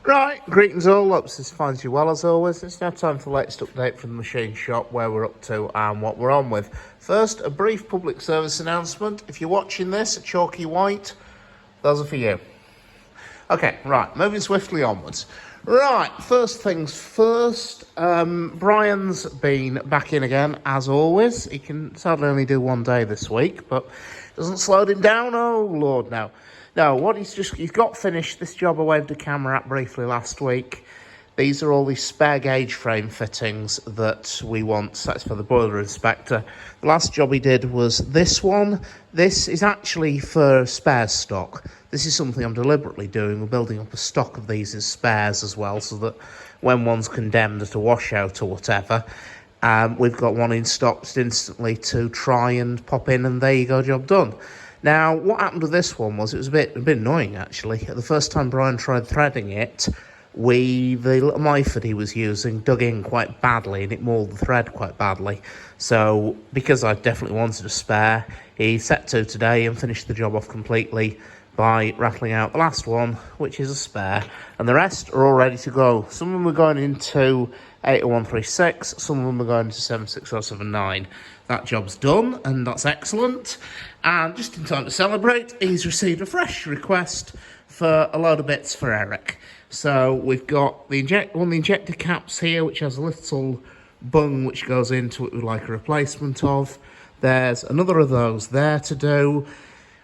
Right, greetings all, hope this finds you well as always. It's now time for the latest update from the machine shop, where we're up to and what we're on with. First, a brief public service announcement. If you're watching this at Chalky White, those are for you. Okay, right, moving swiftly onwards. Right, first things first, Brian's been back in again, as always. He can sadly only do one day this week, but doesn't slow him down, oh Lord, no. No, what he's got finished this job I waved a camera at briefly last week. These are all the spare gauge frame fittings that we want. That's for the boiler inspector. The last job he did was this one. This is actually for spares stock. This is something I'm deliberately doing. We're building up a stock of these as spares as well, so that when one's condemned at a washout or whatever, we've got one in stock just instantly to try and pop in, and there you go, job done. Now, what happened with this one was it was a bit annoying, actually. The first time Brian tried threading it, the little Myford he was using dug in quite badly, and it mauled the thread quite badly. So, because I definitely wanted a spare, he set to today and finished the job off completely by rattling out the last one, which is a spare, and the rest are all ready to go. Some of them are going into 80136, some of them are going into 76079. That job's done, and that's excellent. And just in time to celebrate, he's received a fresh request for a load of bits for Eric. So we've got one of the injector caps here, which has a little bung which goes into it we'd like a replacement of. There's another of those there to do.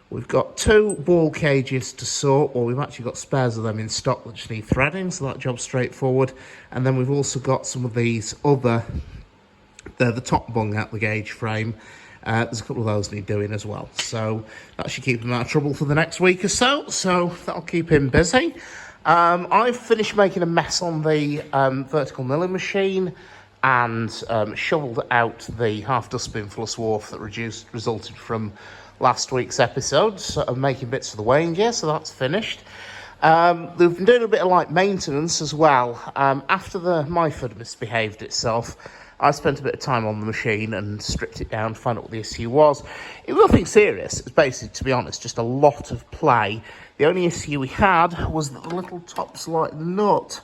We've got two ball cages to sort, or we've actually got spares of them in stock that just need threading, so that job's straightforward. And then we've also got some of these other, they're the top bung out the gauge frame. There's a couple of those need doing as well. So that should keep him out of trouble for the next week or so. So that'll keep him busy. I've finished making a mess on the vertical milling machine and shoveled out the half dustbin full of swarf that resulted from last week's episodes of making bits for the weighing gear, so that's finished. They've been doing a bit of light maintenance as well. After the Myford misbehaved itself, I spent a bit of time on the machine and stripped it down to find out what the issue was. It was nothing serious. It's basically, to be honest, just a lot of play. The only issue we had was that the little top slide nut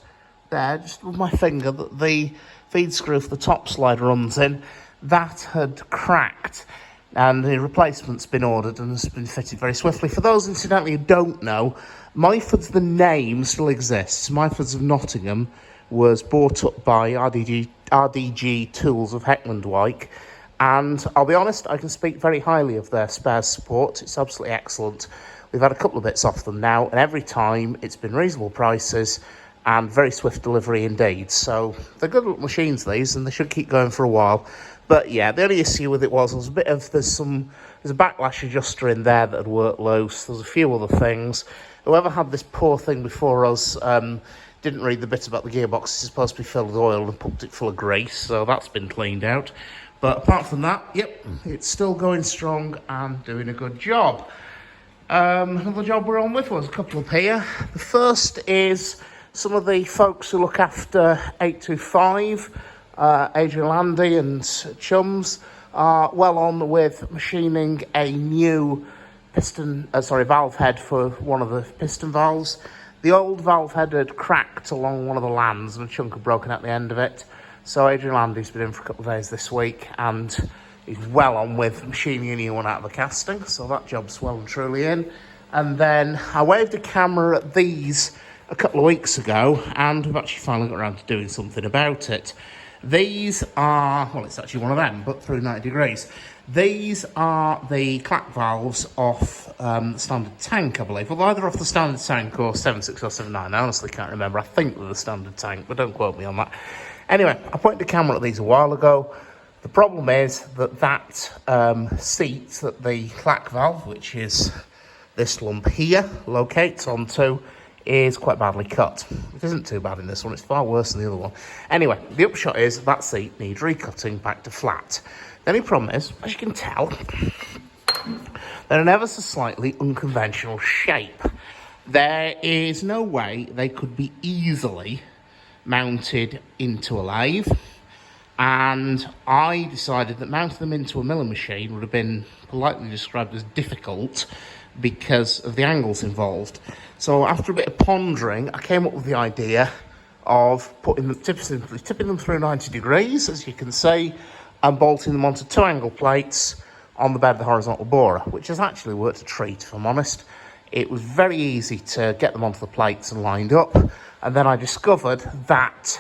there, just with my finger, that the feed screw for the top slide runs in, that had cracked. And the replacement's been ordered and has been fitted very swiftly. For those, incidentally, who don't know, Myford's, the name still exists. Myford's of Nottingham was bought up by RDG Tools of Heckmondwike, and I'll be honest, I can speak very highly of their spares support. It's absolutely excellent. We've had a couple of bits off them now, and every time it's been reasonable prices and very swift delivery indeed. So they're good little machines, these, and they should keep going for a while. But yeah, the only issue with it was a bit of there's a backlash adjuster in there that had worked loose. There's a few other things. Whoever had this poor thing before us didn't read the bit about the gearbox. It's supposed to be filled with oil and pumped it full of grease, so that's been cleaned out. But apart from that, yep, it's still going strong and doing a good job. Another job we're on with was a couple up here. The first is some of the folks who look after 825, Adrian Landy and chums, are well on with machining a new valve head for one of the piston valves. The old valve head had cracked along one of the lands and a chunk had broken at the end of it. So Adrian Landy's been in for a couple of days this week and he's well on with machining a new one out of the casting. So that job's well and truly in. And then I waved a camera at these a couple of weeks ago and we've actually finally got around to doing something about it. These are, well, it's actually one of them, but through 90 degrees. These are the clack valves off the standard tank, I believe. Well, either off the standard tank or 76079. I honestly can't remember. I think they're the standard tank, but don't quote me on that. Anyway, I pointed the camera at these a while ago. The problem is that seat that the clack valve, which is this lump here, locates onto, is quite badly cut. It isn't too bad in this one. It's far worse than the other one. Anyway, the upshot is that seat needs recutting back to flat. The only problem is, as you can tell, they're an ever so slightly unconventional shape. There is no way they could be easily mounted into a lathe, and I decided that mounting them into a milling machine would have been politely described as difficult, because of the angles involved. So after a bit of pondering, I came up with the idea of simply tipping them through 90 degrees, as you can see, and bolting them onto 2 angle plates on the bed of the horizontal borer, which has actually worked a treat, if I'm honest. It was very easy to get them onto the plates and lined up, and then I discovered that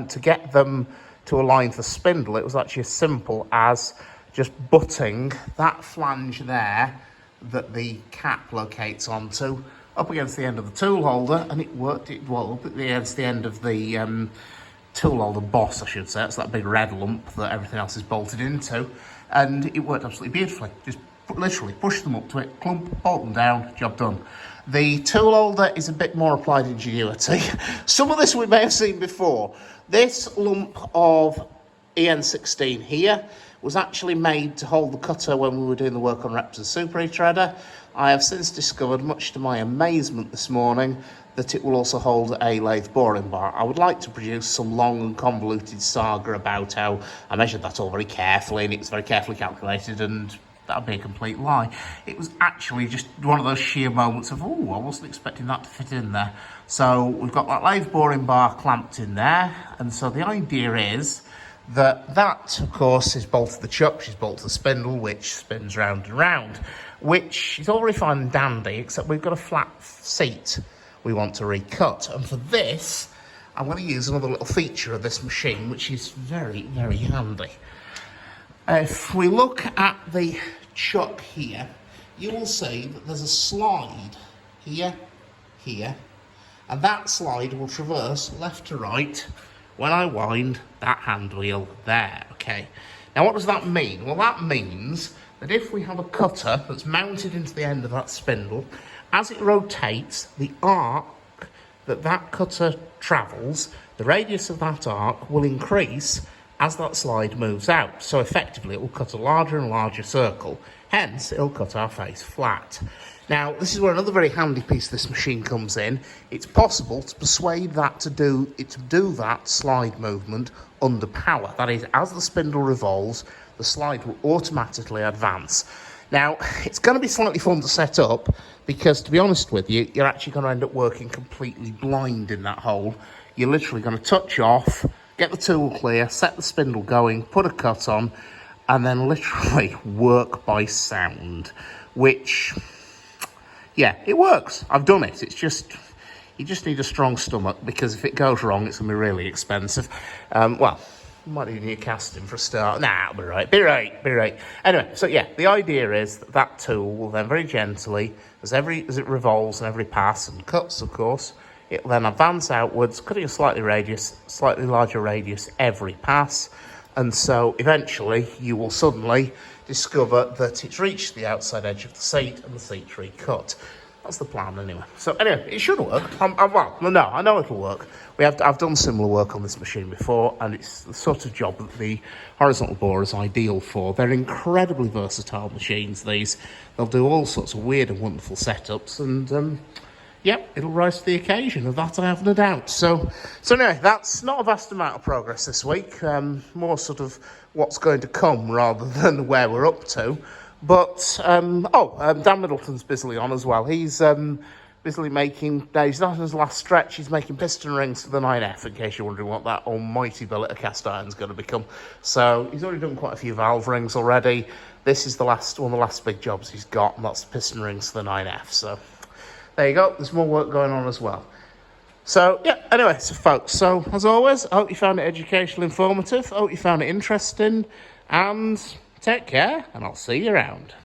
to get them to align to the spindle, it was actually as simple as just butting that flange there that the cap locates onto up against the end of the tool holder, and it worked. Up against the end of the tool holder boss, I should say. It's that big red lump that everything else is bolted into, and it worked absolutely beautifully. Just literally push them up to it, clump, bolt them down, job done. The tool holder is a bit more applied ingenuity. Some of this we may have seen before. This lump of EN16 here was actually made to hold the cutter when we were doing the work on Repton's Super E-Treader. I have since discovered, much to my amazement this morning, that it will also hold a lathe boring bar. I would like to produce some long and convoluted saga about how I measured that all very carefully, and it was very carefully calculated, and that'd be a complete lie. It was actually just one of those sheer moments of, oh, I wasn't expecting that to fit in there. So we've got that lathe boring bar clamped in there, and so the idea is that, of course, is bolted to the chuck, which is bolted to the spindle, which spins round and round, which is all very fine and dandy, except we've got a flat seat we want to recut. And for this, I'm going to use another little feature of this machine, which is very, very handy. If we look at the chuck here, you will see that there's a slide here, and that slide will traverse left to right when I wind that hand wheel there, okay? Now, what does that mean? Well, that means that if we have a cutter that's mounted into the end of that spindle, as it rotates, the arc that cutter travels, the radius of that arc will increase as that slide moves out. So effectively, it will cut a larger and larger circle. Hence, it'll cut our face flat. Now, this is where another very handy piece of this machine comes in. It's possible to persuade that to do that slide movement under power. That is, as the spindle revolves, the slide will automatically advance. Now, it's going to be slightly fun to set up because, to be honest with you, you're actually going to end up working completely blind in that hole. You're literally going to touch off, get the tool clear, set the spindle going, put a cut on, and then literally work by sound, which, yeah, it works. I've done it. It's just, you just need a strong stomach, because if it goes wrong, it's going to be really expensive. Well, you might even need casting for a start. Nah, it'll be right. Anyway, so yeah, the idea is that tool will then very gently, as it revolves and every pass and cuts, of course, it will then advance outwards, cutting a slightly larger radius every pass. And so eventually you will suddenly discover that it's reached the outside edge of the seat and the seat's recut. That's the plan anyway. So anyway, it should work. I know it'll work. I've done similar work on this machine before, and it's the sort of job that the horizontal borer is ideal for. They're incredibly versatile machines, these. They'll do all sorts of weird and wonderful setups, and yep, it'll rise to the occasion. Of that I have no doubt. So anyway, that's not a vast amount of progress this week. More sort of what's going to come rather than where we're up to. But, Dan Middleton's busily on as well. He's busily making, now he's not in his last stretch, he's making piston rings for the 9F, in case you're wondering what that almighty billet of cast iron's going to become. So he's already done quite a few valve rings already. This is one of the last big jobs he's got, and that's the piston rings for the 9F. So there you go, there's more work going on as well. So, yeah, anyway, so folks, so as always, I hope you found it educational, informative, I hope you found it interesting, and take care, and I'll see you around.